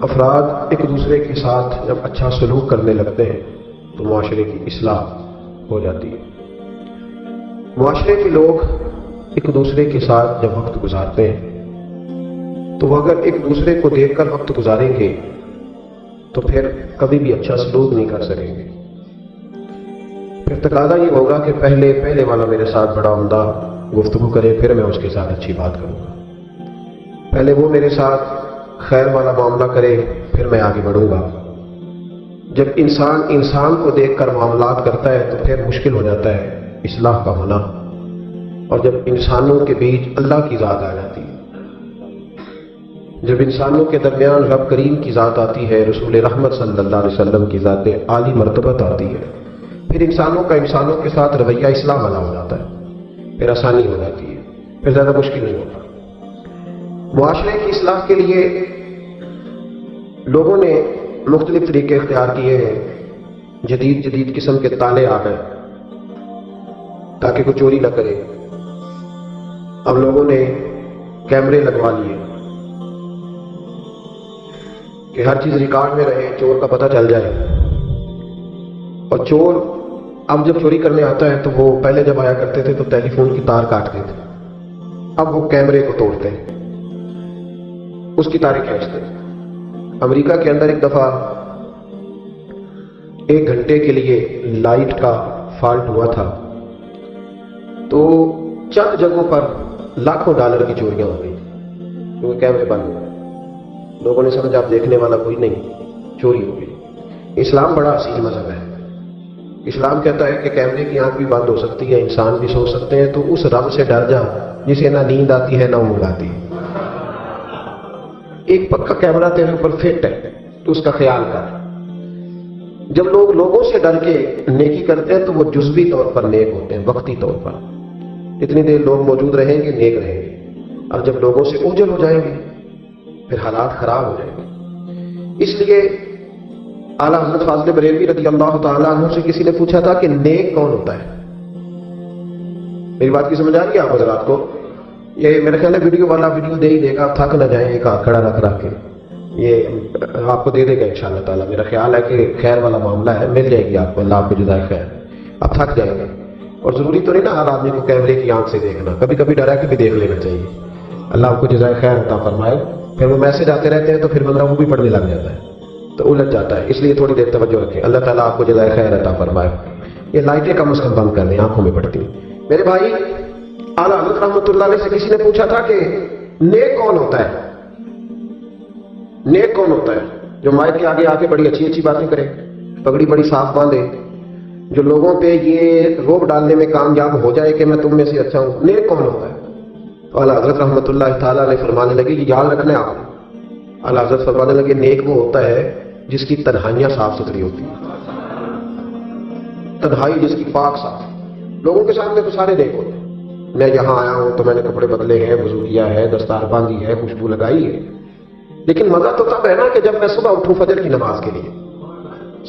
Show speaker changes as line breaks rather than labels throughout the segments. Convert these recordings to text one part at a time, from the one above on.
افراد ایک دوسرے کے ساتھ جب اچھا سلوک کرنے لگتے ہیں تو معاشرے کی اصلاح ہو جاتی ہے۔ معاشرے کے لوگ ایک دوسرے کے ساتھ جب وقت گزارتے ہیں تو وہ اگر ایک دوسرے کو دیکھ کر وقت گزاریں گے تو پھر کبھی بھی اچھا سلوک نہیں کر سکیں گے۔ پھر تقاضا یہ ہوگا کہ پہلے والا میرے ساتھ بڑا عمدہ گفتگو کرے، پھر میں اس کے ساتھ اچھی بات کروں گا۔ پہلے وہ میرے ساتھ خیر والا معاملہ کرے، پھر میں آگے بڑھوں گا۔ جب انسان کو دیکھ کر معاملات کرتا ہے تو پھر مشکل ہو جاتا ہے اصلاح کا ہونا، اور جب انسانوں کے بیچ اللہ کی ذات آ جاتی ہے، جب انسانوں کے درمیان رب کریم کی ذات آتی ہے، رسول رحمت صلی اللہ علیہ وسلم کی ذات عالی مرتبت آتی ہے، پھر انسانوں کا انسانوں کے ساتھ رویہ اسلام والا ہو جاتا ہے، پھر آسانی ہو جاتی ہے، پھر زیادہ مشکل نہیں ہوتا۔ معاشرے کی اصلاح کے لیے لوگوں نے مختلف طریقے اختیار کیے ہیں، جدید قسم کے تالے آ گئے تاکہ کوئی چوری نہ کرے۔ اب لوگوں نے کیمرے لگوا لیے کہ ہر چیز ریکارڈ میں رہے، چور کا پتہ چل جائے۔ اور چور اب جب چوری کرنے آتا ہے تو وہ پہلے جب آیا کرتے تھے تو ٹیلی فون کی تار کاٹتے تھے، اب وہ کیمرے کو توڑتے ہیں، اس کی تاریں کھینچتے ہیں۔ امریکہ کے اندر ایک دفعہ 1 گھنٹے کے لیے لائٹ کا فالٹ ہوا تھا تو چند جگہوں پر لاکھوں ڈالر کی چوریاں ہو گئی کیونکہ کیمرے بند ہو گئے۔ لوگوں نے سمجھا اب دیکھنے والا کوئی نہیں، چوری ہو گئی۔ اسلام بڑا اصیل مذہب ہے۔ اسلام کہتا ہے کہ کیمرے کی آنکھ بھی بند ہو سکتی ہے، انسان بھی سو سکتے ہیں، تو اس رب سے ڈر جا جسے نہ نیند آتی ہے نہ اونگ آتی ہے۔ ایک پکا کیمرہ تیرے اوپر فٹ ہے تو اس کا خیال کر۔ جب لوگ لوگوں سے ڈر کے نیکی کرتے ہیں تو وہ جزوی طور پر نیک ہوتے ہیں، وقتی طور پر۔ اتنی دیر لوگ موجود رہیں گے نیک رہیں گے، اور جب لوگوں سے اوجھل ہو جائیں گے پھر حالات خراب ہو جائیں گے۔ اس لیے اعلیٰ حضرت فاضل بریلوی رضی اللہ تعالیٰ عنہ سے کسی نے پوچھا تھا کہ نیک کون ہوتا ہے؟ میری بات کی سمجھ آ رہی ہے آپ حضرات کو؟ یہ میرا خیال ہے ویڈیو والا ویڈیو دے ہی دے گا، آپ تھک نہ جائیں ایک ہاتھ کھڑا رکھ کے، یہ آپ کو دے دے گا انشاءاللہ تعالیٰ۔ میرا خیال ہے کہ خیر والا معاملہ ہے، مل جائے گی آپ کو، اللہ آپ کو جزائے خیر۔ آپ تھک جائیں گے، اور ضروری تو نہیں نا ہر آدمی کو کیمرے کی آنکھ سے دیکھنا، کبھی کبھی ڈرا کے بھی دیکھ لینا چاہیے۔ اللہ آپ کو جزائے خیر عطا فرمائے۔ پھر وہ میسج آتے رہتے ہیں تو پھر بندہ وہ بھی پڑھنے لگ جاتا ہے تو الجھ جاتا ہے، اس لیے تھوڑی دیر توجہ رکھیں۔ اللہ تعالیٰ آپ کو جزائے خیر عطا فرمائے۔ یہ لائٹیں کم از کم بند کر دیں، آنکھوں میں پڑتی ہیں۔ میرے بھائی، اعلیٰ حضرت رحمۃ اللہ علیہ سے کسی نے پوچھا تھا کہ نیک کون ہوتا ہے؟ نیک کون ہوتا ہے؟ جو مائک کے آگے آ کے بڑی اچھی باتیں کرے، پگڑی بڑی صاف باندھے، جو لوگوں پہ یہ روب ڈالنے میں کامیاب ہو جائے کہ میں تم میں سے اچھا ہوں۔ نیک کون ہوتا ہے؟ تو اعلیٰ حضرت رحمۃ اللہ تعالیٰ علیہ فرمانے لگے، یہ یاد رکھنا ہے آپ۔ اعلیٰ حضرت فرمانے لگے نیک وہ ہوتا ہے جس کی تنہائیاں صاف ستھری ہوتی ہیں، تنہائی جس کی پاک صاف۔ لوگوں کے سامنے تو سارے نیک ہوتے ہیں، میں یہاں آیا ہوں تو میں نے کپڑے بدلے ہیں، وضو کیا ہے، دستار باندھی ہے، خوشبو لگائی ہے، لیکن مزہ تو تب ہے نا کہ جب میں صبح اٹھوں فجر کی نماز کے لیے،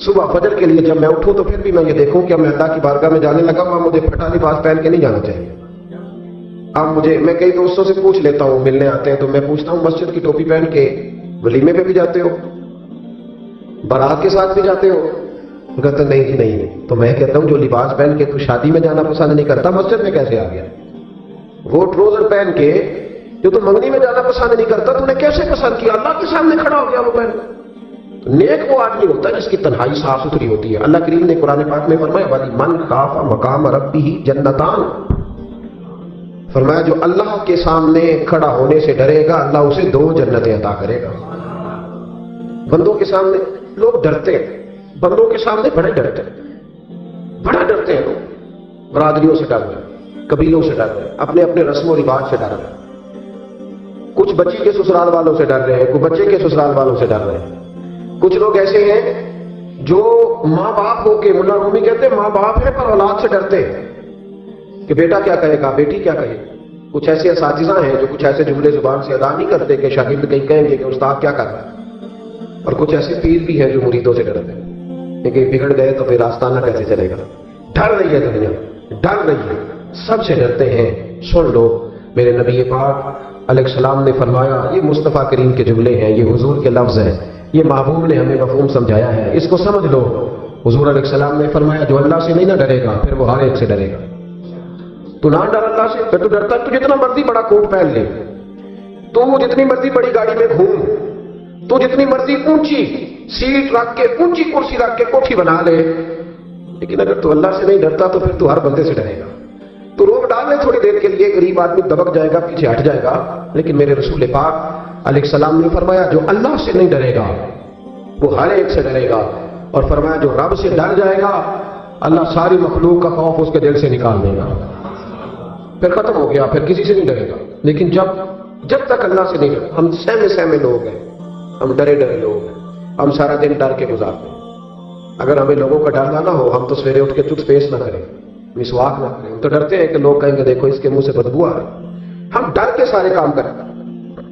صبح فجر کے لیے جب میں اٹھوں تو پھر بھی میں یہ دیکھوں کہ میں اللہ کی بارگاہ میں جانے لگا ہوں، مجھے پھٹا لباس پہن کے نہیں جانا چاہیے۔ اب میں کئی دوستوں سے پوچھ لیتا ہوں، ملنے آتے ہیں تو میں پوچھتا ہوں مسجد کی ٹوپی پہن کے ولیمے پہ بھی جاتے ہو، بارات کے ساتھ بھی جاتے ہو؟ کہتے نہیں جی نہیں۔ تو میں کہتا ہوں جو لباس پہن کے تو شادی میں جانا پسند نہیں کرتا، مسجد میں کیسے آ گیا؟ وہ ٹروزر پہن کے جو تو منگنی میں جانا پسند نہیں کرتا، تو نے کیسے پسند کیا؟ اللہ کے سامنے کھڑا ہو گیا وہ پہن۔ تو نیک وہ آدمی ہوتا ہے جس کی تنہائی صاف ستھری ہوتی ہے۔ اللہ کریم نے قرآن پاک میں فرمایا وَلِمَنْ خَافَ مَقَامَ رَبِّهِ جَنَّتَانِ، فرمایا جو اللہ کے سامنے کھڑا ہونے سے ڈرے گا اللہ اسے 2 جنتیں عطا کرے گا۔ بندوں کے سامنے لوگ ڈرتے ہیں، بندوں کے سامنے بڑے ڈرتے ہیں، بڑا ڈرتے ہیں لوگ، برادریوں سے ڈر رہے ہیں، قبیلوں سے ڈر رہے ہیں، اپنے اپنے رسم و رواج سے ڈر رہے ہیں، کچھ بچی کے سسرال والوں سے ڈر رہے ہیں، کچھ بچے کے سسرال والوں سے ڈر رہے ہیں۔ کچھ لوگ ایسے ہیں جو ماں باپ ہو کے، ملا رومی کہتے ہیں ماں باپ ہے پر اولاد سے ڈرتے ہیں کہ بیٹا کیا کہے گا، بیٹی کیا کہے۔ کچھ ایسے اساتذہ ہیں جو کچھ ایسے جملے زبان سے ادا نہیں کرتے کہ شاگرد کہیں کہیں گے کہ استاد کیا کر رہا ہے، اور کچھ ایسے پیر بھی ہیں جو مریدوں سے ڈرتے ہیں کہ بگڑ گئے تو پھر آستانہ کیسے چلے گا۔ ڈر رہی ہے دنیا، ڈر رہی ہے، سب سے ڈرتے ہیں۔ سن لو، میرے نبی پاک علیہ السلام نے فرمایا، یہ مصطفیٰ کریم کے جملے ہیں، یہ حضور کے لفظ ہیں، یہ محبوب نے ہمیں مفہوم سمجھایا ہے، اس کو سمجھ لو۔ حضور علیہ السلام نے فرمایا جو اللہ سے نہیں نہ ڈرے گا پھر وہ ہر ایک سے ڈرے گا۔ تو نہ ڈر اللہ سے، پھر تو ڈرتا ہے تو جتنا مرضی بڑا کوٹ پہن لے، تو جتنی مرضی بڑی گاڑی میں گھوم، تو جتنی مرضی اونچی سیٹ رکھ کے، اونچی کرسی رکھ کے کوٹھی بنا لے، لیکن اگر تو اللہ سے نہیں ڈرتا تو پھر تو ہر بندے سے ڈرے گا۔ تو روک ڈالے تھوڑی دیر کے لیے، غریب آدمی دبک جائے گا، پیچھے ہٹ جائے گا، لیکن میرے رسول پاک علیہ السلام نے فرمایا جو اللہ سے نہیں ڈرے گا وہ ہر ایک سے ڈرے گا، اور فرمایا جو رب سے ڈر جائے گا اللہ ساری مخلوق کا خوف اس کے دل سے نکال دے گا، پھر ختم ہو گیا، پھر کسی سے نہیں ڈرے گا۔ لیکن جب تک اللہ سے نہیں ڈرے، ہم سہمے لوگ ہیں، ہم ڈرے لوگ ہیں، ہم سارا دن ڈر کے گزارتے ہیں۔ اگر ہمیں لوگوں کا ڈر نہ ہو، ہم تو سویرے اٹھ کے ٹوتھ پیسٹ نہ کریں، مسواک نہ کریں، ہم تو ڈرتے ہیں کہ لوگ کہیں گے دیکھو اس کے منہ سے بدبو آ رہی۔ ہم ڈر کے سارے کام کریں۔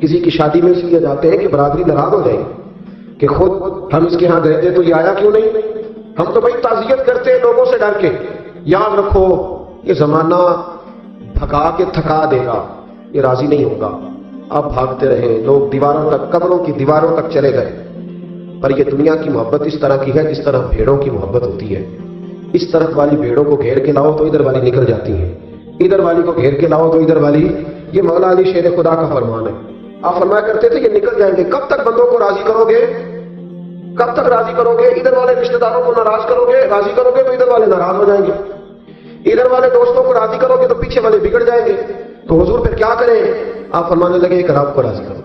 کسی کی شادی میں اس لیے جاتے ہیں کہ برادری ناراض ہو جائے گی کہ خود ہم اس کے ہاں گئے تھے تو یہ آیا کیوں نہیں۔ ہم تو بھائی تعزیت کرتے ہیں لوگوں سے ڈر کے۔ یاد رکھو یہ زمانہ بھگا کے تھکا دے گا، یہ راضی نہیں ہوگا۔ آپ بھاگتے رہیں، لوگ دیواروں تک، قبروں کی دیواروں تک چلے گئے، پر یہ دنیا کی محبت اس طرح کی ہے جس طرح بھیڑوں کی محبت ہوتی ہے۔ اس طرف والی بھیڑوں کو گھیر کے لاؤ تو ادھر والی نکل جاتی ہیں، ادھر والی کو گھیر کے لاؤ تو ادھر والی۔ یہ مولا علی شیر خدا کا فرمان ہے۔ آپ فرمایا کرتے تھے یہ نکل جائیں گے۔ کب تک بندوں کو راضی کرو گے؟ کب تک راضی کرو گے؟ ادھر والے رشتہ داروں کو ناراض کرو گے، راضی کرو گے تو ادھر والے ناراض ہو جائیں گے، ادھر والے دوستوں کو راضی کرو گے تو پیچھے والے بگڑ جائیں گے۔ تو حضور پھر کیا کریں؟ آپ فرمانے لگے ایک رب کو راضی کرو۔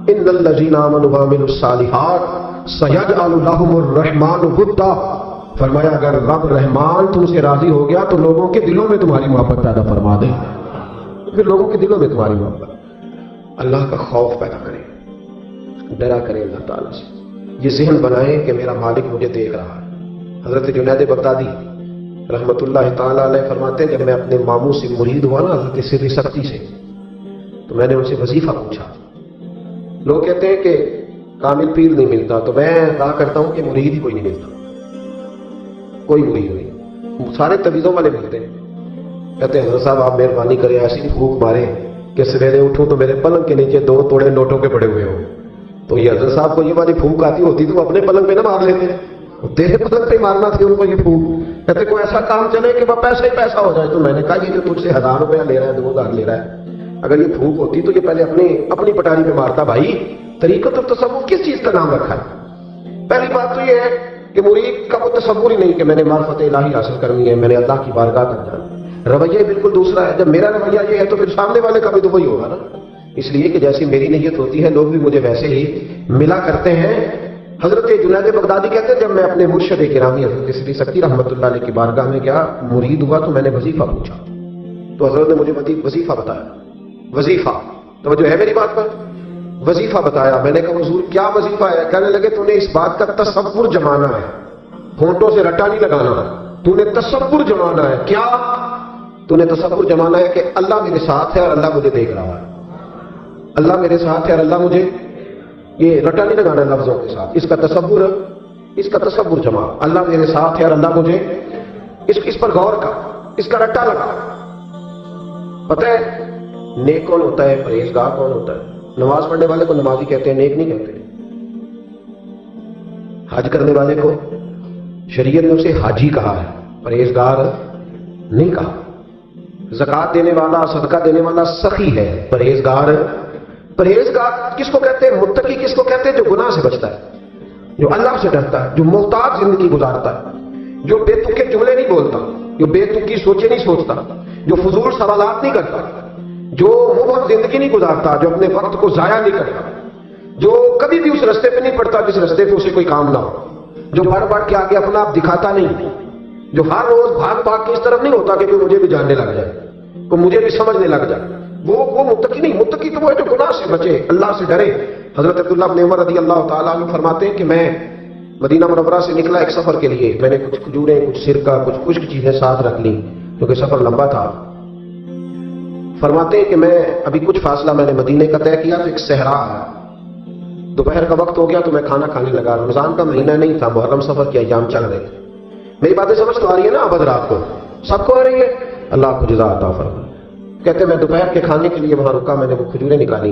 ان الذین آمنوا وعملوا الصالحات سیجعل لهم الرحمن ودا۔ فرمایا اگر رب رحمان تم سے راضی ہو گیا تو لوگوں کے دلوں میں تمہاری محبت پیدا فرما دے، پھر لوگوں کے دلوں میں تمہاری محبت۔ اللہ کا خوف پیدا کریں، ڈرا کریں اللہ تعالیٰ سے، یہ ذہن بنائیں کہ میرا مالک مجھے دیکھ رہا ہے۔ حضرت جنید بغدادی رحمت اللہ تعالیٰ علیہ فرماتے ہیں جب میں اپنے ماموں سے مرید ہوا نا حضرت سر سختی سے، تو میں نے ان سے وظیفہ پوچھا۔ لوگ کہتے ہیں کہ کامل پیر نہیں ملتا، تو میں کہا کرتا ہوں کہ مرید ہی کوئی نہیں ملتا، کوئی مرید نہیں، سارے تویزوں والے ملتے ہیں۔ کہتے ہیں حضرت صاحب آپ مہربانی کریں ایسی پھونک مارے کہ سویرے اٹھوں تو میرے پلنگ کے نیچے 2 توڑے نوٹوں کے پڑے ہوئے ہو۔ تو یہ حضرت صاحب کو یہ والی پھونک آتی ہوتی تو اپنے پلنگ پہ نہ مار لیتے، تیرے پلنگ پہ مارنا تھی ان کو یہ پھونک۔ کہتے کوئی ایسا کام چلے کہ وہ پیسہ ہی پیسہ ہو جائے۔ تو میں نے کہا یہ جو تجھ سے 1000 روپیہ لے رہا ہے، 2000 لے رہا ہے، اگر یہ پھونک ہوتی تو یہ پہلے اپنی پٹاری پہ مارتا۔ بھائی طریقت اور تصور کس چیز کا نام رکھا ہے؟ پہلی بات تو یہ ہے کہ مرید کا وہ تصور ہی نہیں کہ میں نے معرفت الہی حاصل کرنی ہے، میں نے اللہ کی بارگاہ تک جانا۔ رویہ بالکل دوسرا ہے۔ جب میرا رویہ یہ ہے تو پھر سامنے والے کا بھی تو وہی ہوگا نا۔ اس لیے کہ جیسی میری نیت ہوتی ہے لوگ بھی مجھے ویسے ہی ملا کرتے ہیں۔ حضرت جنید بغدادی کہتے ہیں جب میں اپنے مرشد گرامی حضرت سری سکتی رحمت اللہ علیہ کی بارگاہ میں گیا، مرید ہوا تو میں نے وظیفہ پوچھا، تو حضرت نے مجھے وظیفہ بتایا۔ وظیفہ توجہ ہے میری بات پر؟ وظیفہ بتایا۔ میں نے کہا حضور کیا وظیفہ ہے؟ کہنے لگے تو نے اس بات کا تصور جمانا ہے، ہونٹوں سے رٹا نہیں لگانا، تو نے تصور جمانا ہے۔ کیا؟ تو نے تصور جمانا ہے کہ اللہ میرے ساتھ ہے اور اللہ مجھے دیکھ رہا ہے، اللہ میرے ساتھ ہے اور اللہ مجھے، یہ رٹا نہیں لگانا لفظوں کے ساتھ، اس کا تصور جما، اللہ میرے ساتھ ہے اور اللہ مجھے، اس پر غور کا، اس کا رٹا لگا۔ پتہ ہے نیک کون ہوتا ہے، پرہیزگار کون ہوتا ہے؟ نماز پڑھنے والے کو نمازی کہتے ہیں، نیک نہیں کہتے۔ حج کرنے والے کو شریعت نے اسے حاجی کہا ہے، پرہیزگار نہیں کہا۔ زکات دینے والا، صدقہ دینے والا سخی ہے، پرہیزگار کس کو کہتے ہیں؟ متقی کس کو کہتے ہیں؟ جو گناہ سے بچتا ہے، جو اللہ سے ڈرتا ہے، جو محتاط زندگی گزارتا ہے، جو بے تکے جملے نہیں بولتا، جو بے تکی سوچے نہیں سوچتا، جو فضول سوالات نہیں کرتا، جو مبہم زندگی نہیں گزارتا، جو اپنے وقت کو ضائع نہیں کرتا، جو کبھی بھی اس رستے پہ نہیں پڑتا جس رستے پہ اسے کوئی کام نہ ہو، جو بڑھ بڑھ کے آگے اپنا آپ دکھاتا نہیں، جو ہر روز بھاگ بھاگ کے اس طرف نہیں ہوتا کہ کوئی مجھے بھی جاننے لگ جائے، کوئی مجھے بھی سمجھنے لگ جائے، وہ متقی نہیں۔ متقی تو وہ ہے جو گناہ سے بچے، اللہ سے ڈرے۔ حضرت عبداللہ بن عمر رضی اللہ تعالیٰ عنہ فرماتے ہیں کہ میں مدینہ منورہ سے نکلا ایک سفر کے لیے، میں نے کچھ کھجوریں، کچھ سرکہ، کچھ خشک چیزیں ساتھ رکھ لی کیونکہ سفر لمبا تھا۔ فرماتے ہیں کہ میں ابھی کچھ فاصلہ میں نے مدینے کا طے کیا تو ایک صحرا ہے، دوپہر کا وقت ہو گیا تو میں کھانا کھانے لگا۔ رمضان کا مہینہ نہیں تھا، محرم سفر کے ایام چل رہے تھے۔ میری باتیں سمجھ تو آ رہی ہے نا؟ اب رات کو سب کو آ رہی ہے؟ اللہ کو جزا عطا فرمائے۔ کہتے میں دوپہر کے کھانے کے لیے وہاں رکا، میں نے وہ کھجوریں نکالی،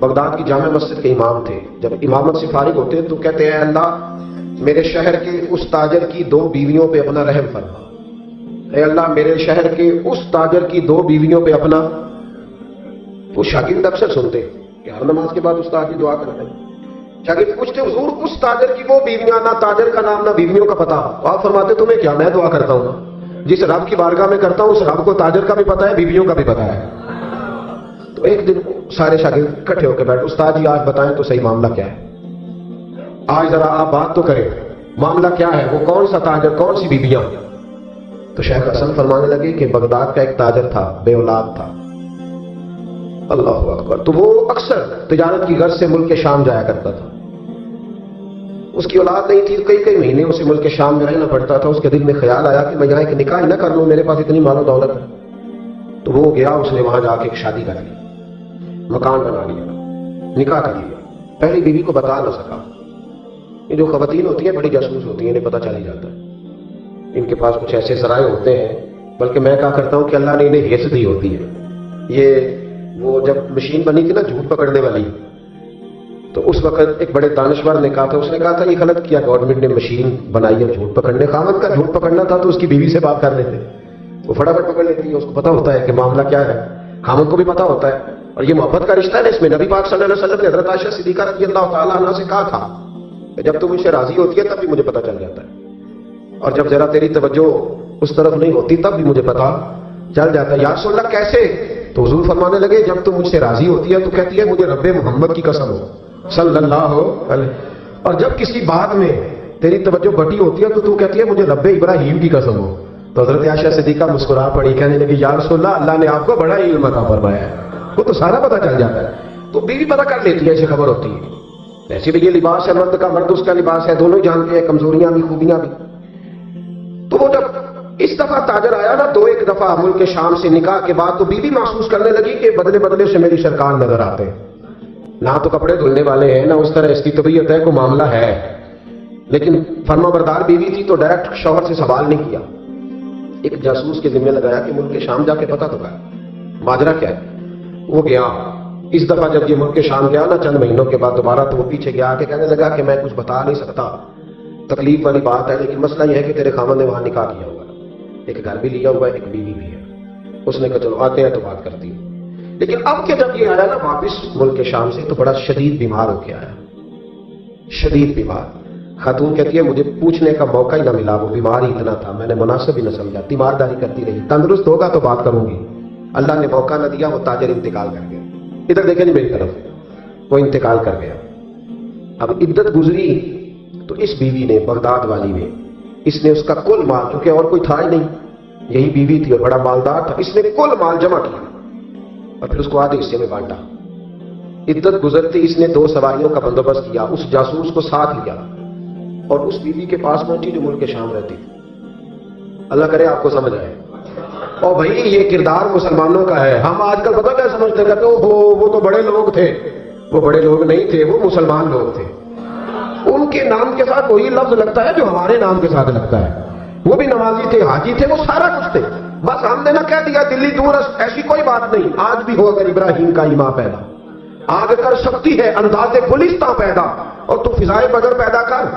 بغداد کی جامع مسجد کے امام تھے. جب امامت سے فارغ ہوتے تو کہتے ہیں اللہ میرے شہر کے اس تاجر کی 2 بیویوں پہ اپنا رحم فرما. اے اللہ میرے شہر کے اس تاجر کی 2 بیویوں پہ اپنا. وہ شاگرد اکثر سنتے کہ ہر نماز کے بعد استاد کی دعا کرتے ہیں. شاگرد پوچھتے حضور اس تاجر کی وہ بیویاں, نہ تاجر کا نام نہ بیویوں کا پتہ. آپ فرماتے تمہیں کیا, میں دعا کرتا ہوں جس رب کی بارگاہ میں کرتا ہوں اس رب کو تاجر کا بھی پتہ ہے, بیویوں کا بھی پتہ ہے. تو ایک دن سارے شاگرد اکٹھے ہو کے بیٹھے, استاد جی آج بتائیں تو صحیح معاملہ کیا ہے, آج ذرا آپ بات تو کریں, معاملہ کیا ہے, وہ کون سا تاجر, کون سی بیویاں. تو شیخ حسن فرمانے لگے کہ بغداد کا ایک تاجر تھا, بے اولاد تھا. اللہ اکبر. تو وہ اکثر تجارت کی غرض سے ملک شام جایا کرتا تھا. اس کی اولاد نہیں تھی, کئی مہینے اسے ملک شام میں رہنا پڑتا تھا. اس کے دل میں خیال آیا کہ میں یہاں ایک نکاح نہ کر لوں, میرے پاس اتنی مال و دولت ہے. تو وہ گیا, اس نے وہاں جا کے ایک شادی کر لی, مکان بنا لیا, نکاح کر لیا. پہلی بیوی کو بتا نہ سکا. یہ جو خواتین ہوتی ہیں بڑی جاسوس ہوتی ہیں, انہیں پتہ چل ہی جاتا ہے. ان کے پاس کچھ ایسے ذرائع ہوتے ہیں, بلکہ میں کہا کرتا ہوں کہ اللہ نے انہیں حس دی ہوتی ہے. یہ وہ جب مشین بنی تھی نا جھوٹ پکڑنے والی, تو اس وقت ایک بڑے دانشور نے کہا تھا, اس نے کہا تھا یہ غلط کیا گورنمنٹ نے مشین بنائی ہے جھوٹ پکڑنے. خامد کا جھوٹ پکڑنا تھا تو اس کی بیوی سے بات کر لیتے, وہ فٹافٹ پکڑ لیتی ہے, اس کو پتا ہوتا ہے کہ معاملہ کیا ہے, خامد کو بھی پتا ہوتا ہے. اور یہ محبت کا رشتہ ہے نا, اس میں نبی پاک صلی اللہ علیہ وسلم نے حضرت عائشہ صدیقہ رضی اللہ تعالیٰ عنہا سے کہا تھا کہ جب تم مجھ سے راضی ہوتی ہے تب بھی مجھے پتا چل جاتا ہے, اور جب ذرا تیری توجہ اس طرف نہیں ہوتی تب بھی مجھے پتا چل جاتا ہے. یا رسول اللہ کیسے؟ تو حضور فرمانے لگے جب تم مجھ سے راضی ہوتی ہے تو کہتی ہے مجھے رب محمد کی قسم ہو صلی اللہ علیہ, اور جب کسی بات میں تیری توجہ بٹی ہوتی ہے تو کہتی ہے مجھے رب ابراہیم کی قسم ہو. تو حضرت عائشہ صدیقہ مسکرا پڑی, کہنے لگی یا رسول اللہ اللہ نے آپ کو بڑا علم عطا فرمایا ہے, وہ تو سارا پتا چل جاتا ہے. تو بیوی پتا کر لیتی ہے, اسے خبر ہوتی ہے. ایسے بھی یہ لباس ہے مرد کا, مرد اس کا لباس ہے, دونوں جانتے ہیں کمزوریاں بھی خوبیاں بھی. تو وہ جب اس دفعہ تاجر آیا نا 2-1 دفعہ ملک شام سے نکاح کے بعد, تو بیوی محسوس کرنے لگی کہ بدلے بدلے سے میری سرکار نظر آتے ہیں. نہ تو کپڑے دھلنے والے ہیں, نہ اس طرح اس کی طبیعت ہے, کوئی معاملہ ہے. لیکن فرما بردار بیوی تھی تو ڈائریکٹ شوہر سے سوال نہیں کیا, ایک جاسوس کے ذمہ لگایا کہ ملک شام جا کے پتا تو کیا ماجرا کیا ہے. وہ گیا. اس دفعہ جب یہ ملک شام گیا نا چند مہینوں کے بعد دوبارہ, تو وہ پیچھے گیا کہ کہنے لگا کہ میں کچھ بتا نہیں سکتا, تکلیف والی بات ہے, لیکن مسئلہ یہ ہے کہ تیرے خامن نے وہاں نکاح کیا ہوا, ایک گھر بھی لیا ہوا ہے, ایک بیوی بھی ہے. اس نے کہا چلو آتے ہیں تو بات کرتی ہوں. لیکن اب کہ جب یہ آیا نا واپس ملک شام سے, تو بڑا شدید بیمار ہو کے آیا, شدید بیمار. خاتون کہتی ہے مجھے پوچھنے کا موقع ہی نہ ملا, وہ بیمار ہی اتنا تھا, میں نے مناسب ہی نہ سمجھا, تیمارداری کرتی رہی, تندرست ہوگا تو بات کروں گی. اللہ نے موقع نہ دیا, وہ تاجر انتقال کر گیا. ادھر دیکھیں جی میری طرف, وہ انتقال کر گیا. اب عدت گزری تو اس بیوی نے, بغداد والی نے, اس نے اس کا کل مال, کیونکہ اور کوئی تھا ہی نہیں, یہی بیوی تھی اور بڑا مالدار تھا, اس نے کل مال جمع کیا اور پھر اس کو آدھے حصے میں بانٹا. عدت گزرتی اس نے 2 سواریوں کا بندوبست کیا, اس جاسوس کو ساتھ لیا اور اس بیوی کے پاس پہنچی جو ملک شام رہتی تھی. اللہ کرے آپ کو سمجھ آئے. اور بھائی یہ کردار مسلمانوں کا ہے. ہم آج کل پتہ کیا سمجھتے ہیں, وہ تو بڑے لوگ تھے. وہ بڑے لوگ نہیں تھے, وہ مسلمان لوگ تھے. ان کے نام کے ساتھ وہی لفظ لگتا ہے جو ہمارے نام کے ساتھ لگتا ہے. وہ بھی نمازی تھے, حاجی تھے, وہ سارا کچھ تھے. بس ہم نے نہ کہہ دیا دلی دور, ایسی کوئی بات نہیں. آج بھی ہو اگر ابراہیم کا ایمان پیدا, آگ کر سکتی ہے انداز گلستاں پیدا, اور تو فضائے بدر پیدا کر,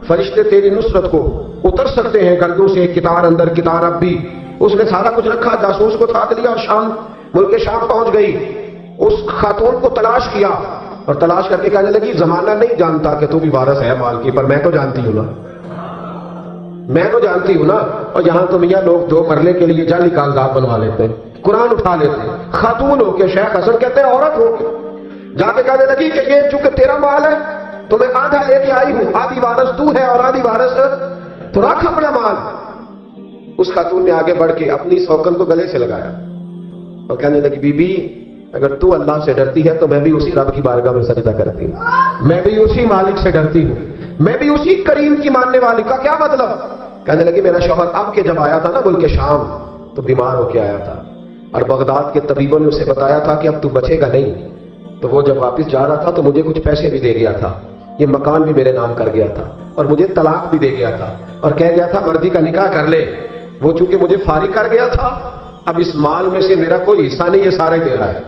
فرشتے تیری نصرت کو اتر سکتے ہیں گردوں سے, کتار اندر کتار اب بھی. اس نے سارا کچھ رکھا, جاسوس کو ساتھ لیا اور شام, ملک شام پہنچ گئی. اس خاتون کو تلاش کیا اور تلاش کر کے کہنے لگی زمانہ نہیں جانتا کہ تو بھی وارث ہے مال کی, پر میں تو جانتی ہوں نا, میں تو جانتی ہوں نا. اور یہاں تو میاں لوگ 2 مرلے کے لیے جعلی کاغذات بنوا لیتے ہیں, قرآن اٹھا لیتے ہیں. خاتون ہو کے, شیخ حسن کہتے ہیں عورت ہو کے جا کے کہنے لگی کہ یہ چونکہ تیرا مال ہے تو میں آدھا لے کے آئی ہوں, آدھی وارث تو ہے اور آدھی وارث تو رکھ اپنا مال. اس خاتون نے آگے بڑھ کے اپنی سوکن کو گلے سے لگایا اور کہنے لگی بی بی اگر تو اللہ سے ڈرتی ہے تو میں بھی اسی رب کی بارگاہ میں سجدہ کرتی ہوں, میں بھی اسی مالک سے ڈرتی ہوں, میں بھی اسی کریم کی ماننے والی. کا کیا مطلب؟ کہنے لگی میرا شوہر اب کے جب آیا تھا نا ملک شام تو بیمار ہو کے آیا تھا, اور بغداد کے طبیبوں نے اسے بتایا تھا کہ اب تو بچے گا نہیں. تو وہ جب واپس جا رہا تھا تو مجھے کچھ پیسے بھی دے گیا تھا, یہ مکان بھی میرے نام کر گیا تھا, اور مجھے طلاق بھی دے گیا تھا, اور کہہ گیا تھا مرضی کا نکاح کر لے. وہ چونکہ مجھے فارغ کر گیا تھا, اب اس مال میں سے میرا کوئی حصہ نہیں, یہ سارے دے رہا ہے.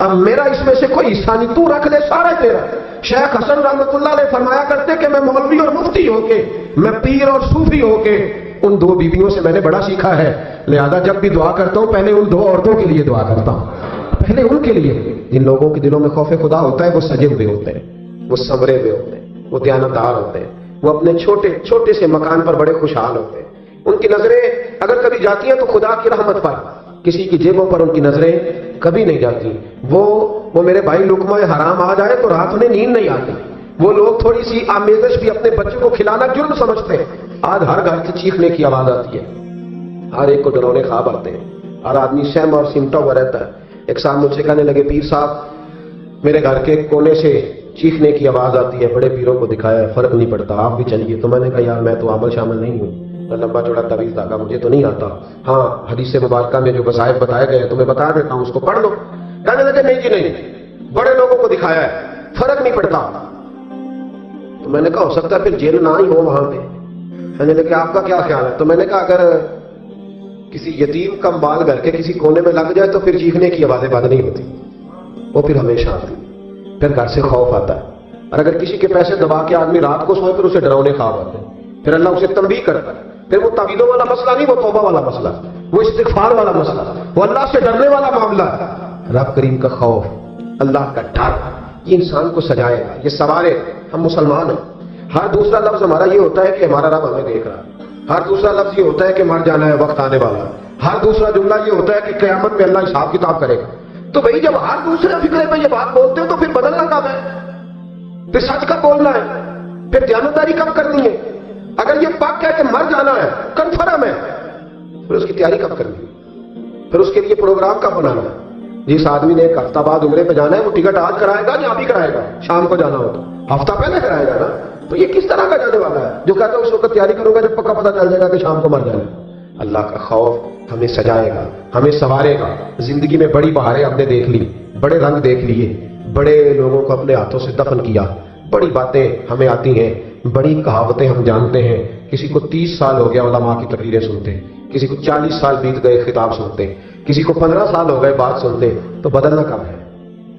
اب میرا اس میں سے کوئی حصہ نہیں, تو رکھ لے, سارا تیرا. شیخ حسن رحمت اللہ علیہ فرمایا کرتے کہ میں مولوی اور مفتی ہو کے, میں پیر اور صوفی ہو کے, ان دو بیویوں سے میں نے بڑا سیکھا ہے. لہذا جب بھی دعا کرتا ہوں پہلے ان دو عورتوں کے لیے دعا کرتا ہوں, پہلے ان کے لیے. جن لوگوں کے دلوں میں خوف خدا ہوتا ہے وہ سجے ہوئے ہوتے ہیں, وہ سنورے ہوئے ہوتے ہیں, وہ دیانتدار ہوتے ہیں, وہ اپنے چھوٹے چھوٹے سے مکان پر بڑے خوشحال ہوتے ہیں. ان کی نظریں اگر کبھی جاتی ہیں تو خدا کی رحمت پر, کسی کی جیبوں پر ان کی نظریں کبھی نہیں جاتی. وہ میرے بھائی لقمہ حرام آ جائے تو رات میں نیند نہیں آتی. وہ لوگ تھوڑی سی آمیزش بھی اپنے بچوں کو کھلانا جرم سمجھتے ہیں. آج ہر گھر سے چیخنے کی آواز آتی ہے, ہر ایک کو ڈرونے خواب آتے ہیں, ہر آدمی سہما اور سمٹا ہوا رہتا ہے. ایک صاحب مجھ سے کہنے لگے, پیر صاحب میرے گھر کے کونے سے چیخنے کی آواز آتی ہے, بڑے پیروں کو دکھایا فرق نہیں پڑتا, آپ بھی چلیے. تو میں نے کہا یار میں تو عمل شامل نہیں ہوں, لمبا چوڑا طویل دھاگا مجھے تو نہیں آتا. ہاں حدیث مبارکہ میں جو وظائف بتائے گئے تمہیں بتا دیتا ہوں, اس کو پڑھ لو. کہنے لگے نہیں جی نہیں, بڑے لوگوں کو دکھایا ہے, فرق نہیں پڑتا. تو میں نے کہا ہو سکتا ہے پھر جن نہ ہی ہو وہاں پہ. کہنے لگے آپ کا کیا خیال ہے؟ تو میں نے کہا اگر کسی یتیم کا مال گھر کے کسی کونے میں لگ جائے تو پھر چیخنے کی آوازیں بند نہیں ہوتی, وہ پھر ہمیشہ آتی, پھر گھر سے خوف آتا ہے. اور اگر کسی کے پیسے دبا کے آدمی رات کو سوئے پھر اسے ڈراؤنے خواب آتے ہیں, پھر اللہ اسے تنبیہ کرتا ہے. پھر وہ تعویذوں والا مسئلہ نہیں, وہ توبہ والا مسئلہ, وہ استغفار والا مسئلہ, وہ اللہ سے ڈرنے والا معاملہ ہے. رب کریم کا خوف, اللہ کا ڈر, یہ انسان کو سجائے گا, یہ سوارے. ہم مسلمان ہیں. ہر دوسرا لفظ ہمارا یہ ہوتا ہے کہ ہمارا رب ہمیں دیکھ رہا ہے. ہر دوسرا لفظ یہ ہوتا ہے کہ مر جانا ہے, وقت آنے والا ہے. ہر دوسرا جملہ یہ ہوتا ہے کہ قیامت میں اللہ حساب کتاب کرے گا. تو بھئی جب ہر دوسرے فکرے میں یہ بات بولتے ہو تو پھر بدلنا کب ہے؟ پھر سچ کب بولنا ہے؟ پھر دیانتداری کب کرنی ہے؟ اگر یہ پاک ہے کہ مر جانا ہے, کنفرم ہے, پھر اس کی تیاری کب کرنی ہے؟ پھر اس کے لیے پروگرام کب بنانا ہے؟ جس آدمی نے ایک ہفتہ بعد عمرے پہ جانا ہے وہ ٹکٹ آج کرائے گا یا ابھی کرائے گا؟ شام کو جانا ہوتا, ہفتہ پہلے کرائے گا نا. تو یہ کس طرح کا جانے والا ہے جو کہتا ہے اس وقت تیاری کروں گا جب پکا پتہ چل جائے گا کہ شام کو مر جانا ہے؟ اللہ کا خوف ہمیں سجائے گا, ہمیں سنوارے گا. زندگی میں بڑی بہاریں ہم نے دیکھ لی, بڑے رنگ دیکھ لیے, بڑے لوگوں کو اپنے ہاتھوں سے دفن کیا, بڑی باتیں ہمیں آتی ہیں, بڑی کہاوتیں ہم جانتے ہیں. کسی کو 30 سال ہو گیا علماء کی تقریریں سنتے, کسی کو 40 سال بیت گئے خطاب سنتے, کسی کو 15 سال ہو گئے بات سنتے. تو بدلنا کب ہے؟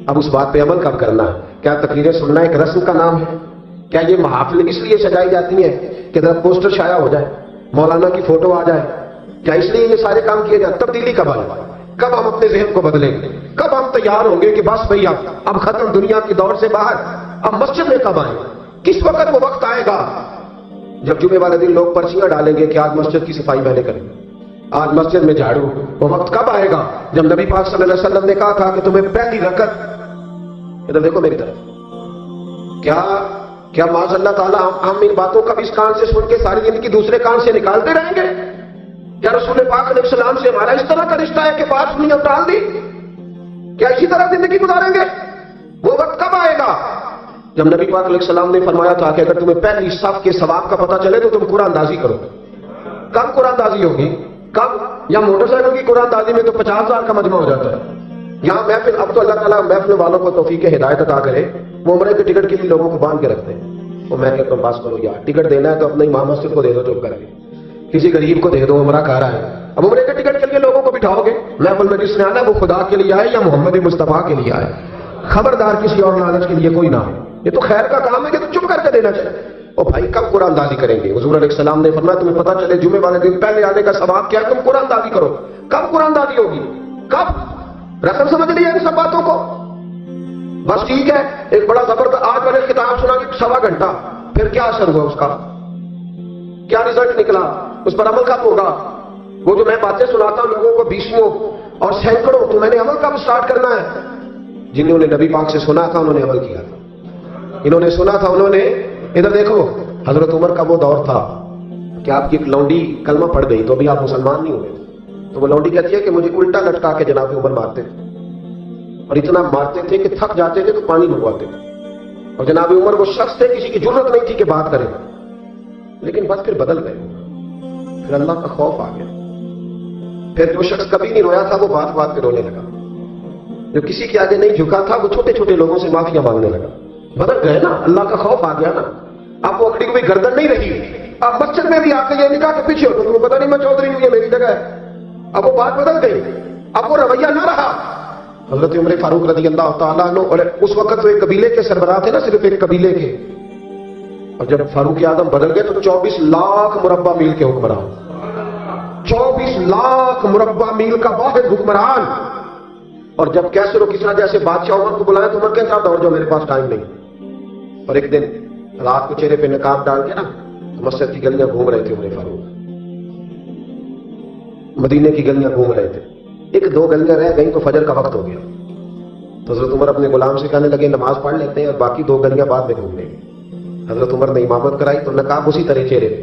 اب اس بات پہ عمل کب کرنا ہے؟ کیا تقریریں سننا ایک رسم کا نام ہے؟ کیا یہ محافل اس لیے سجائی جاتی ہیں کہ ذرا پوسٹر شائع ہو جائے, مولانا کی فوٹو آ جائے؟ کیا اس لیے یہ سارے کام کیے جائیں؟ تبدیلی کب آئے؟ کب ہم اپنے ذہن کو بدلیں گے؟ کب ہم تیار ہوں گے کہ بس بھیا اب ختم دنیا کی دور سے باہر, اب مسجد میں کب آئیں؟ کس وقت وہ وقت آئے گا جب جمعے والے دن لوگ پرچیاں ڈالیں گے کہ آج مسجد کی صفائی میں نے کریں, آج مسجد میں جھاڑو. وہ وقت کب آئے گا جب نبی پاک صلی اللہ علیہ وسلم نے کہا تھا کہ تمہیں پہلی رکعت, ادھر دیکھو میری طرف, کیا معاذ اللہ تعالیٰ ہم ان باتوں کا بھی اس کان سے سن کے ساری زندگی دوسرے کان سے نکالتے رہیں گے؟ کیا رسول پاک علیہ السلام سے ہمارا اس طرح کا رشتہ ہے کہ بات سنی اور ٹال دی؟ کیا اسی طرح زندگی گزاریں گے؟ وہ وقت کب آئے گا جب نبی پاک علیہ السلام نے فرمایا تھا کہ اگر تمہیں پہلی صف کے ثواب کا پتہ چلے تو تم قرآن اندازی کرو. کب قرآن اندازی ہوگی؟ کب؟ یا موٹر سائیکل کی قرآن اندازی میں تو 50,000 کا مجمع ہو جاتا ہے. یہاں محفل, اب تو اللہ تعالیٰ محفل والوں کو توفیق ہدایت عطا کرے, وہ عمرے کے ٹکٹ کے لیے لوگوں کو باندھ کے رکھتے ہیں. وہ میں کہتا ہوں بس کرو یار, ٹکٹ دینا ہے تو اپنے امام مسجد کو دے دو چپ کر کے, کسی غریب کو دے دو, عمرہ کر رہا ہے. اب عمرے کے ٹکٹ کے لیے لوگوں کو بٹھاؤ گے محفل میں, جس نے آنا وہ خدا کے لیے آئے یا محمد مصطفیٰ کے لیے آئے. خبردار کسی اور لالچ کے لیے کوئی نہ ہو. یہ تو خیر کا کام ہے کہ تو چپ کر کے دینا چاہیے. اور بھائی کب قرآن اندازی کریں گے؟ حضور علیہ السلام نے فرمایا تمہیں پتہ چلے جمعے والے دن پہلے آنے کا ثواب کیا ہے, تم قرآن اندازی کرو. کب قرآن اندازی ہوگی؟ کب؟ رقم سمجھ لیا ان سب باتوں کو؟ بس ٹھیک ہے, ایک بڑا زبردست آج میں نے کتاب سنا کہ 1.25 گھنٹہ, پھر کیا اثر ہوا اس کا؟ کیا رزلٹ نکلا؟ اس پر عمل کب ہوگا؟ وہ جو میں باتیں سناتا ہوں لوگوں کو 20 اور سینکڑوں, تو میں نے عمل کب سٹارٹ کرنا ہے؟ جنہوں نے نبی پاک سے سنا تھا انہوں نے عمل کیا تھا. انہوں نے سنا تھا انہوں نے, ادھر دیکھو حضرت عمر کا وہ دور تھا کہ آپ کی ایک لونڈی کلمہ پڑھ گئی تو ابھی آپ مسلمان نہیں ہوئے, تو وہ لونڈی کہتی ہے کہ مجھے الٹا لٹکا کے جناب عمر مارتے تھے, اور اتنا مارتے تھے کہ تھک جاتے تھے تو پانی منگواتے تھے. اور جناب عمر وہ شخص تھے کسی کی ضرورت نہیں تھی کہ بات کریں, لیکن بس پھر بدل گئے, پھر اللہ کا خوف آ گیا. پھر جو شخص کبھی نہیں رویا تھا وہ بات بات پہ رونے لگا, جو کسی کے آگے نہیں جھکا تھا وہ چھوٹے چھوٹے لوگوں سے معافیاں مانگنے لگا. بدل گئے نا, اللہ کا خوف آ گیا نا. اب وہ اکڑی کوئی گردن نہیں رہی. اب مسجد میں بھی آ کے یہ نکاح کے پیچھے ہو تو تمہیں پتا نہیں میں چودھری ہوں, یہ میری جگہ ہے. اب وہ بات بدل گئی, اب وہ رویہ نہ رہا. حضرت عمر فاروق رضی اللہ تعالیٰ عنہ، اور اس وقت تو ایک قبیلے کے سربراہ تھے نا، صرف ایک قبیلے کے، اور جب فاروق اعظم بدل گئے تو 24 لاکھ مربع میل کے حکمران، 24 لاکھ مربع میل کا واحد حکمران. اور جب کیسر و کسریٰ جیسے بادشاہ عمر کو بلائے تو عمر کہتا دوڑ جاؤ، میرے پاس ٹائم نہیں. اور ایک دن رات کو چہرے پہ نقاب ڈال کے نا مسجد کی گلیاں گھوم رہے تھے عمر فاروق، مدینے کی گلیاں گھوم رہے تھے. ایک دو گلیاں رہ گئیں تو فجر کا وقت ہو گیا، تو حضرت عمر اپنے غلام سے کہنے لگے نماز پڑھ لیتے ہیں اور باقی دو گلیاں بعد میں گھوم لیں گے. حضرت عمر نے امامت کرائی تو نقاب اسی طرح چہرے پہ.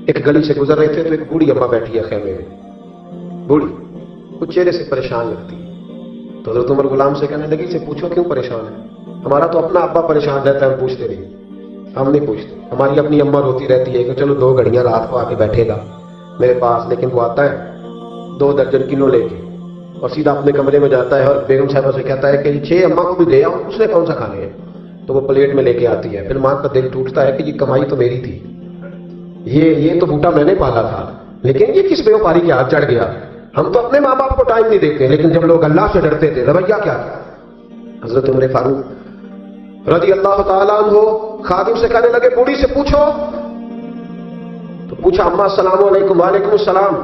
ایک گلی سے گزر رہے تھے تو ایک بوڑھی اماں بیٹھی ہے خیمے میں، بوڑھی کچھ چہرے سے پریشان لگتی ہے. تو حضرت عمر غلام سے کہنے لگے اسے پوچھو کیوں پریشان ہے؟ ہمارا تو اپنا ابا پریشان رہتا ہے، ہم پوچھتے نہیں، ہم نہیں پوچھتے. ہماری اپنی اماں روتی رہتی ہے کہ چلو 2 گھڑیاں رات کو آ کے بیٹھے گا میرے پاس، لیکن وہ آتا ہے 2 درجن کلو لے کے اور سیدھا اپنے کمرے میں جاتا ہے اور بیگم صاحبہ سے کہتا ہے کہ 6 اماں کو بھی دے آؤ، اس نے کون سا کھانے ہیں، تو وہ پلیٹ میں لے کے آتی ہے. پھر ماں کا دل ٹوٹتا ہے کہ یہ کمائی تو میری تھی، یہ تو بوٹا میں نے پالا تھا، لیکن یہ کس بیوپاری کے ہاتھ چڑھ گیا. ہم تو اپنے ماں باپ کو ٹائم نہیں دیتے، لیکن جب لوگ اللہ سے ڈرتے تھے رویہ کیا تھا. حضرت عمر فاروق رضی اللہ تعالیٰ عنہ خادم سے کہنے لگے بوڑھی سے پوچھو. تو پوچھا اماں السلام علیکم. وعلیکم السلام.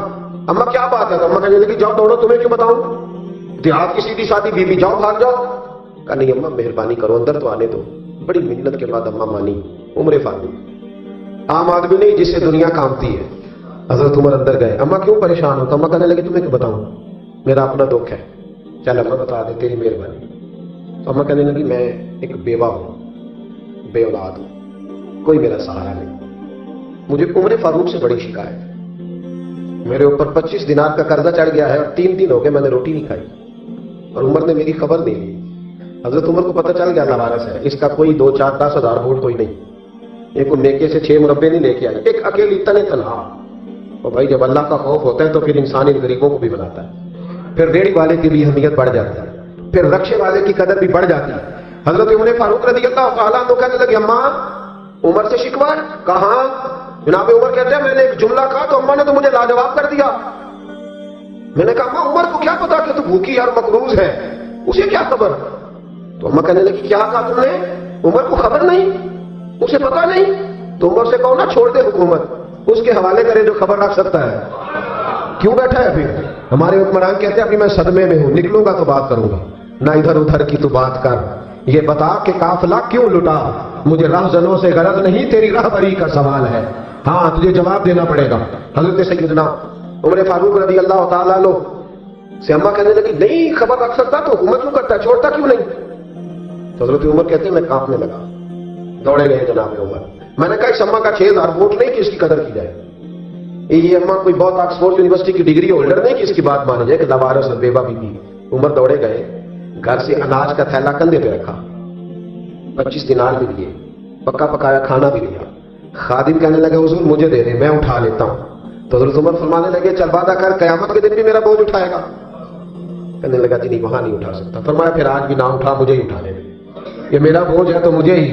اماں کیا بات ہے؟ تو اماں کہنے لگی جاؤ دوڑو، تمہیں کیوں بتاؤں، دیہات کی سیدھی سادی بیوی، جاؤ بھاگ جاؤ. کہا نہیں اماں مہربانی کرو اندر تو آنے دو. بڑی منت کے بعد اماں مانی. عمر فاروق عام آدمی نہیں جس سے دنیا کامتی ہے. حضرت عمر اندر گئے. اماں کیوں پریشان ہو؟ تو اماں کہنے لگی تمہیں کیوں بتاؤں، میرا اپنا دکھ ہے. چل اماں بتا دے، تیری مہربانی. تو اماں کہنے لگی میں ایک بیوہ ہوں، بے اولاد ہوں، کوئی میرا سہارا نہیں. مجھے عمر فاروق سے بڑی شکایت، میرے اوپر 25 دینار کا قرضہ چڑھ گیا ہے اور 3 دن ہو گئے میں نے روٹی نہیں کھائی، اور عمر نے میری خبر نہیں لی. حضرت عمر کو پتہ چل گیا لوارث ہے، اس کا کوئی 2 4 10 ہزار ووٹ کوئی نہیں، ایک میکے سے 6 مربے نہیں لے کے آئی، ایک اکیلی تنے تنہا. اور بھائی جب اللہ کا خوف ہوتا ہے تو پھر انسان ان غریبوں کو بھی بناتا ہے، پھر ریڑھی والے کی بھی اہمیت بڑھ جاتی ہے، پھر رکشے والے کی قدر بھی بڑھ جاتی ہے. حضرت عمر فاروق رضی اللہ تعالیٰ عنہ کہنے لگے اماں عمر سے شکوہ؟ کہاں؟ جناب عمر کہتے ہیں میں نے ایک جملہ کہا تو اماں نے تو مجھے لاجواب کر دیا. میں نے کہا اماں عمر کو کیا پتا کہ تو بھوکی اور مقروض ہے، اسے کیا خبر؟ تو اماں کہنے لگی کیا کہا تم نے؟ عمر کو خبر نہیں، اسے پتا نہیں؟ تو عمر سے کہو نا چھوڑ دے حکومت، اس کے حوالے کرے جو خبر رکھ سکتا ہے. کیوں بیٹھا ہے پھر؟ ہمارے حکمران کہتے ہیں ابھی میں صدمے میں ہوں، نکلوں گا تو بات کروں گا، نہ ادھر ادھر کی تو بات کر. یہ بتا کہ قافلہ کیوں لٹا؟ مجھے راہزنوں سے غرض نہیں، تیری راہبری کا سوال ہے. ہاں تجھے جواب دینا پڑے گا. حضرت سیدنا عمر فاروق رضی اللہ تعالیٰ عنہ سے اماں کہنے لگی نہیں خبر رکھ سکتا تو حکومت کیوں کرتا ہے، چھوڑتا کیوں نہیں؟ تو حضرت عمر کہتے ہیں میں کانپنے لگا. دوڑے گئے جناب عمر. میں نے کہا اس اماں کا 6000 ووٹ نہیں کہ اس کی قدر کی جائے، یہ اماں کوئی بہت آکسفورڈ یونیورسٹی کی ڈگری ہولڈر نہیں کہ اس کی بات مانی جائے کہ لوارث اور بیوہ بیوی. عمر دوڑے گئے، گھر سے اناج کا تھیلا کندھے پہ رکھا، 25 دینار بھی دیے، پکا پکایا کھانا بھی دیا. خادم کہنے لگے حضور مجھے دے دیں میں اٹھا لیتا ہوں. تو حضرت عمر فرمانے لگے چل وعدہ کر قیامت کے دن بھی میرا بوجھ اٹھائے گا. کہنے لگا جی نہیں وہاں نہیں اٹھا سکتا. فرمایا پھر آج بھی نہ اٹھا، مجھے ہی اٹھانے دے، یہ میرا بوجھ ہے تو مجھے ہی.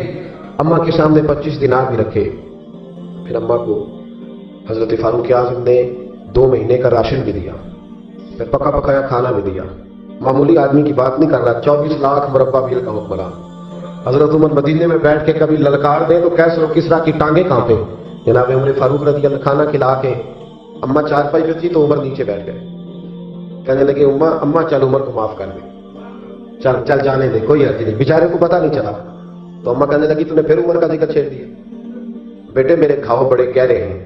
اماں کے سامنے 25 دینار بھی رکھے. پھر اماں کو حضرت فاروق اعظم نے 2 مہینے کا راشن بھی دیا، پھر پکا پکایا کھانا بھی دیا. معمولی آدمی کی بات نہیں کر رہا، 24 لاکھ مربع میل کا حکمران. حضرت عمر مدینے میں بیٹھ کے کبھی للکار دے تو کیسر و کسریٰ کی ٹانگیں کانپے. جناب عمر فاروق رضی اللہ کھانا کھلا کے اماں چارپائی پہ تھی تو عمر نیچے بیٹھ گئے. کہنے لگے اماں چل عمر کو معاف کر دے، چل جانے دے، کوئی حرج نہیں، بیچارے کو پتہ نہیں چلا. تو اماں کہنے لگی تو نے پھر عمر کا ذکر چھیڑ دیا. بیٹے میرے گھاؤ بڑے گہرے ہیں،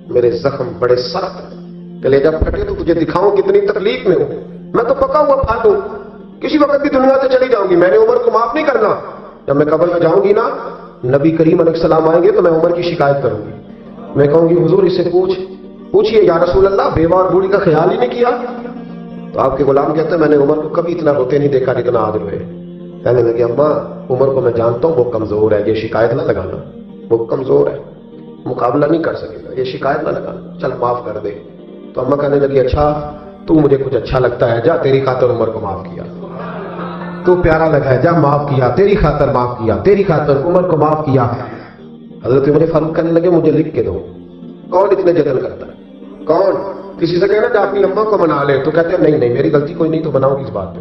میرے زخم بڑے سخت ہیں، کلیجہ پھٹے تو تجھے دکھاؤں کتنی تکلیف میں ہوں. میں تو پکا ہوا پھاٹوں، کسی وقت بھی دنیا سے چلی جاؤں گی. میں نے عمر کو معاف نہیں کرنا. جب میں قبر میں جاؤں گی نا، نبی کریم علیہ السلام آئیں گے تو میں عمر کی شکایت کروں گی. میں کہوں گی حضور اس سے پوچھئے یا رسول اللہ بیوہ اور بوڑھی کا خیال ہی نہیں کیا. تو آپ کے غلام کہتے ہیں میں نے عمر کو کبھی اتنا روتے نہیں دیکھا جتنا آج روئے. کہنے لگے اماں عمر کو میں جانتا ہوں وہ کمزور ہے، یہ شکایت نہ لگانا، وہ کمزور ہے، مقابلہ نہیں کر سکے گا، یہ شکایت نہ لگانا، چل معاف کر دے. تو اماں کہنے لگی اچھا تو مجھے کچھ اچھا لگتا ہے، جا تیری خاطر عمر کو معاف کیا، تو پیارا لگا ہے، جا معاف کیا، تیری خاطر معاف کیا، تیری خاطر عمر کو معاف کیا. حضرت عمر فاروق کہنے لگے مجھے لکھ کے دو. کون اتنے جتن کرتا ہے؟ کون؟ کسی سے کہنا کہ اپنی اماں کو منا لے تو کہتے ہیں نہیں میری غلطی کوئی نہیں تو بناؤ کس بات پہ.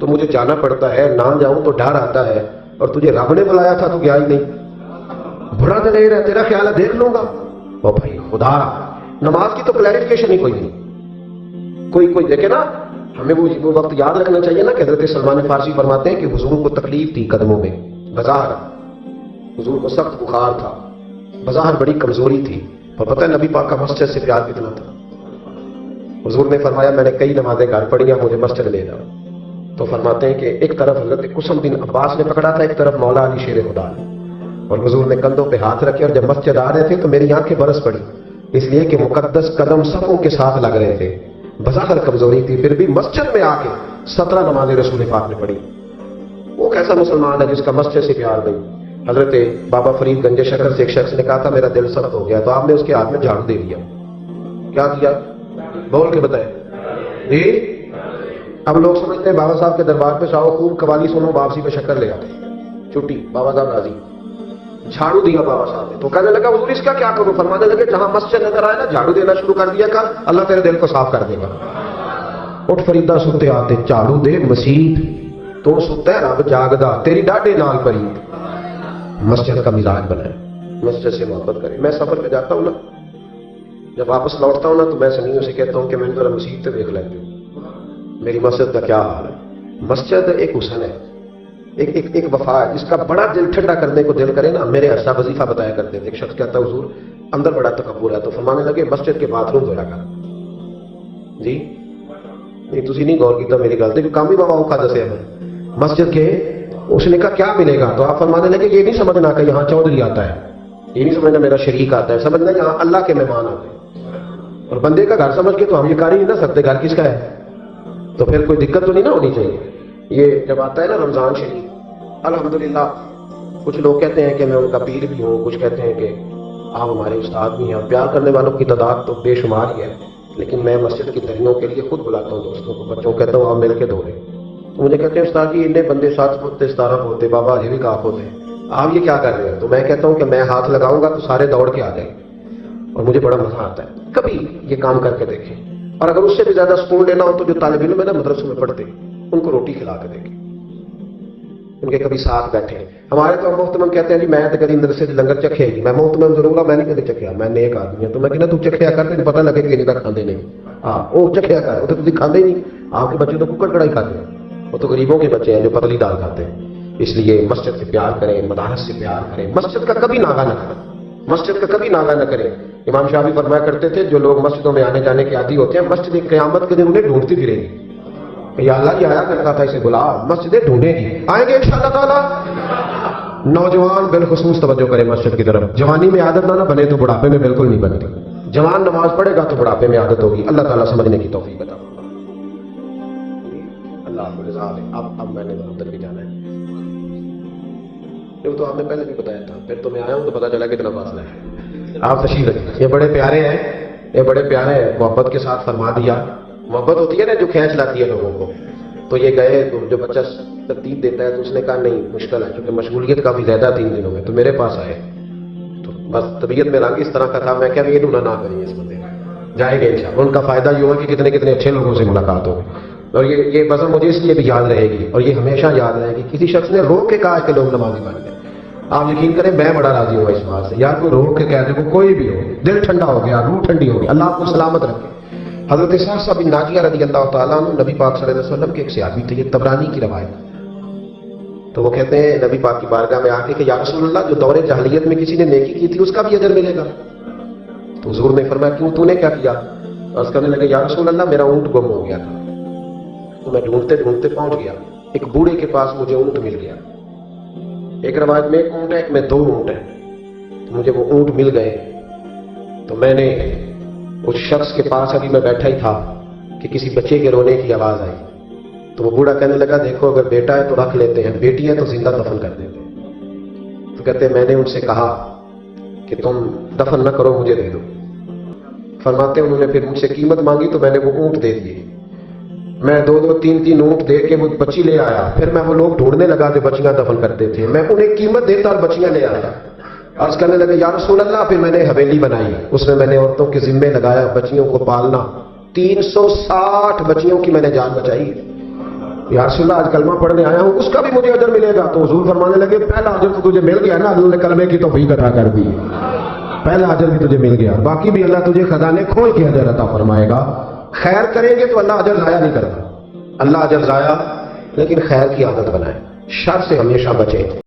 تو مجھے جانا پڑتا ہے, نہ جاؤں تو ڈر آتا ہے, اور تجھے رب نے بلایا تھا تو گیا ہی نہیں. برا تو نہیں رہا, تیرا خیال ہے دیکھ لوں گا. او بھائی خدا, نماز کی تو کلیریفیکیشن ہی کوئی نہیں. کوئی دیکھے نا, ہمیں وہ وقت یاد رکھنا چاہیے نا کہ حضرت سلمان فارسی فرماتے ہیں کہ حضور کو تکلیف تھی قدموں میں, بظاہر حضور کو سخت بخار تھا, بظاہر بڑی کمزوری تھی, اور پتہ ہے نبی پاک کا مسجد سے پیار کتنا تھا. حضور نے فرمایا میں نے کئی نمازیں گھر پڑھی ہیں, مجھے مسجد لے جاؤ. تو فرماتے ہیں کہ ایک طرف حضرت قسم بن عباس نے پکڑا تھا, ایک طرف مولا علی شیر خدا نے, اور حضور نے کندھوں پہ ہاتھ رکھے, اور جب مسجد آ رہے تھے تو میری آنکھیں برس پڑی, اس لیے کہ مقدس قدم صفوں کے ساتھ لگ رہے تھے. بظاہر کمزوری تھی, پھر بھی مسجد میں آ کے 17 نمازیں رسول پاک نے پڑھی. وہ کیسا مسلمان ہے جس کا مسجد سے پیار نہیں. حضرت بابا فرید گنج شکر سے ایک شخص نے کہا تھا میرا دل سخت ہو گیا, تو آپ نے اس کے ہاتھ میں جھاڑو دے دیا. کیا کیا بول کے بتائیں جی. اب لوگ سمجھتے ہیں بابا صاحب کے دربار پہ جاؤ, خوب قوالی سنو, واپسی پہ شکر لے آؤ, چھٹی, بابا صاحب راضی. جھاڑو دیا بابا صاحب نے, تو کہنے لگا حضور اس کا کیا کروں؟ فرمانے لگے جہاں مسجد نظر آئے نا جھاڑو دینا شروع کر دیا کر, اللہ تیرے دل کو صاف کر دے گا. اٹھ فریدا ستے آتے جھاڑو دے مسیت, تو ستا ہے رب جاگدا تیری ڈاڈے نال پرید. مسجد کا مزاج بنائے, مسجد سے محبت کرے. میں سفر پہ جاتا ہوں نا, جب واپس لوٹتا ہوں نا تو میں سنیوں سے کہتا ہوں کہ میں نے ذرا مسجد سے دیکھ لیتی ہوں میری مسجد کا کیا حال ہے. مسجد ایک حسن ہے, ایک وفا ہے, جس کا بڑا دل ٹھنڈا کرنے کو دل کرے نا. میرے ایسا وظیفہ بتایا کرتے تھے, ایک شخص کہتا حضور اندر بڑا تکبر ہے, تو فرمانے لگے مسجد کے باتھ روم دھویا کر. جی نہیں تسی نہیں غور کیتا میری گل تے, کام بھی بابا اوکھا دسیا میں مسجد کے. اس نے کہا کیا ملے گا؟ تو آپ فرمانے لگے یہ نہیں سمجھنا کہ یہاں چودھری آتا ہے, یہ نہیں سمجھنا میرا شریک آتا ہے, سمجھنا یہاں اللہ کے مہمان آتے ہیں. اور بندے کا گھر سمجھ کے تو ہم یہ کر ہی نہیں نہ سکتے گھر کس کا ہے, تو پھر کوئی دقت تو نہیں نہ ہونی چاہیے. یہ جب آتا ہے نا رمضان شریف, الحمدللہ کچھ لوگ کہتے ہیں کہ میں ان کا پیر بھی ہوں, کچھ کہتے ہیں کہ آپ ہمارے استاد بھی ہیں, اور پیار کرنے والوں کی تعداد تو بے شمار ہی ہے. لیکن میں مسجد کی دریوں کے لیے خود بلاتا ہوں دوستوں کو, بچوں کو کہتا ہوں آپ مل کے دھو لیں. مجھے کہتے ہیں استاد جی اتنے بندے 7 ہوتے 17 ہوتے, بابا یہ بھی کاف ہوتے, آپ یہ کیا کر رہے ہیں؟ تو میں کہتا ہوں کہ میں ہاتھ لگاؤں گا تو سارے دوڑ کے آ جائیں, اور مجھے بڑا مزہ آتا ہے. کبھی یہ کام کر کے دیکھیں, اور اگر اس سے بھی زیادہ سکون لینا ہو تو جو طالب علم ہے نا مدرسوں میں پڑھتے ان کو روٹی کھلا کے دیکھیں, ان کے کبھی ساتھ بیٹھے. ہمارے تو محتمم کہتے ہیں جی میں تو کبھی مدرسے لنگر چکھے گی, میں محتمم ضرور ہوں, میں نہیں کبھی چکھیا, میں نیک آدمی ہوں. تو میں کہنا تو چکھیا کر, تجھے پتہ لگے کہ نہیں کھاندے نہیں. ہاں وہ چکھیا کر, وہ تو تجھے کھاندے ہی نہیں. آپ کے بچے تو ککڑ کڑائی کھاتے ہیں, وہ تو غریبوں کے بچے ہیں جو پتلی دال کھاتے ہیں. اس لیے مسجد سے پیار کریں, مدارس سے پیار کریں, مسجد کا کبھی ناغہ نہ کریں, مسجد کا کبھی ناغہ نہ کریں. امام شافعی فرمایا کرتے تھے جو لوگ مسجدوں میں آنے جانے کے عادی ہوتے ہیں, مسجد قیامت کے دن انہیں ڈھونڈتی پھریں گی. یا اللہ یہ آیا کرتا تھا اسے بلا, مسجدیں ڈھونڈے گی, آئیں گے انشاءاللہ تعالی. نوجوان بالخصوص توجہ کریں مسجد کی طرف. جوانی میں عادت نہ بنے تو بڑھاپے میں بالکل نہیں بنتی. جوان نماز پڑھے گا تو بڑھاپے میں عادت ہوگی. اللہ تعالیٰ سمجھنے کی توفیق عطا فرمائے. اللہ آپ کو رضا دے. اب میں نے ادھر بھی جانا ہے, یہ تو آپ نے پہلے بھی بتایا تھا, پھر تو میں آیا ہوں تو پتا چلا کتنا فاصلہ ہے. آپ تشریف رکھیں. یہ بڑے پیارے ہیں, یہ بڑے پیارے ہیں, محبت کے ساتھ فرما دیا. محبت ہوتی ہے نا جو کھینچ لاتی ہے لوگوں کو. تو یہ گئے, تو جو بچہ ترتیب دیتا ہے تو اس نے کہا نہیں مشکل ہے, کیونکہ مشغولیت کافی زیادہ 3 دنوں میں, تو میرے پاس آئے. تو بس طبیعت میں رنگ اس طرح کا تھا, میں کیا یہ ڈھونڈا نہ کریں اس بندے جائے گا انشاءاللہ. ان کا فائدہ یہ ہوا کہ کتنے اچھے لوگوں سے ملاقات ہو, اور یہ بزم مجھے اس لیے بھی یاد رہے گی, اور یہ ہمیشہ یاد رہے گی. کسی شخص نے روک کے کہا کہ لوگ نمازی بن گئے. آپ یقین کریں میں بڑا راضی ہوا اس بات سے. یار کوئی روک کے کہہ دے, کوئی بھی ہو, دل ٹھنڈا ہو گیا, روح ٹھنڈی ہو گئی. اللہ آپ کو سلامت رکھے. حضرت صاحب بن ناجیہ رضی اللہ تعالیٰ عنہ نبی پاک صلی اللہ علیہ وسلم کے ایک صحابی تھے, یہ طبرانی کی روایت. تو وہ کہتے ہیں نبی پاک کی بارگاہ میں آ کے کہ یا رسول اللہ جو دور جاہلیت میں کسی نے نیکی کی تھی اس کا بھی اجر ملے گا. تو حضور نے فرمایا کیوں, تو نے کیا کیا؟ عرض کرنے لگے یا رسول اللہ میرا اونٹ گم ہو گیا تھا, تو میں ڈھونڈتے ڈھونڈتے پہنچ گیا, ایک بوڑھے کے پاس مجھے اونٹ مل گیا. ایک روایت میں 1 اونٹ ہے, ایک میں 2 اونٹ ہیں. تو مجھے وہ اونٹ مل گئے. تو میں نے اس شخص کے پاس ابھی میں بیٹھا ہی تھا کہ کسی بچے کے رونے کی آواز آئی. تو وہ بوڑھا کہنے لگا دیکھو اگر بیٹا ہے تو رکھ لیتے ہیں, بیٹی ہے تو زندہ دفن کر دیتے ہیں. تو کہتے ہیں میں نے ان سے کہا کہ تم دفن نہ کرو, مجھے دے دو. فرماتے انہوں نے پھر مجھ سے قیمت مانگی تو میں نے وہ اونٹ دے دیے. میں 2 3 اونٹ دے کے وہ بچی لے آیا. پھر میں وہ لوگ ڈھونڈنے لگا جو بچیاں دفن کرتے تھے, میں انہیں قیمت دیتا اور بچیاں لے آیا. عرض کرنے لگے یا رسول اللہ, پھر میں نے حویلی بنائی, اس میں نے عورتوں کے ذمے لگایا بچیوں کو پالنا. 360 بچیوں کی میں نے جان بچائی. یا رسول اللہ آج کلمہ پڑھنے آیا ہوں اس کا بھی مجھے اجر ملے گا؟ تو حضور فرمانے لگے پہلا اجر تو تجھے مل گیا نا، اللہ نے کلمے کی توفیق عطا کر دی، پہلا اجر بھی تجھے مل گیا، باقی بھی اللہ تجھے خزانے کھول کے اجر عطا فرمائے گا۔ خیر کریں گے تو اللہ اجر ضائع نہیں کرتا، اللہ اجر ضائع، لیکن خیر کی عادت بنائیں، شر سے ہمیشہ بچیں۔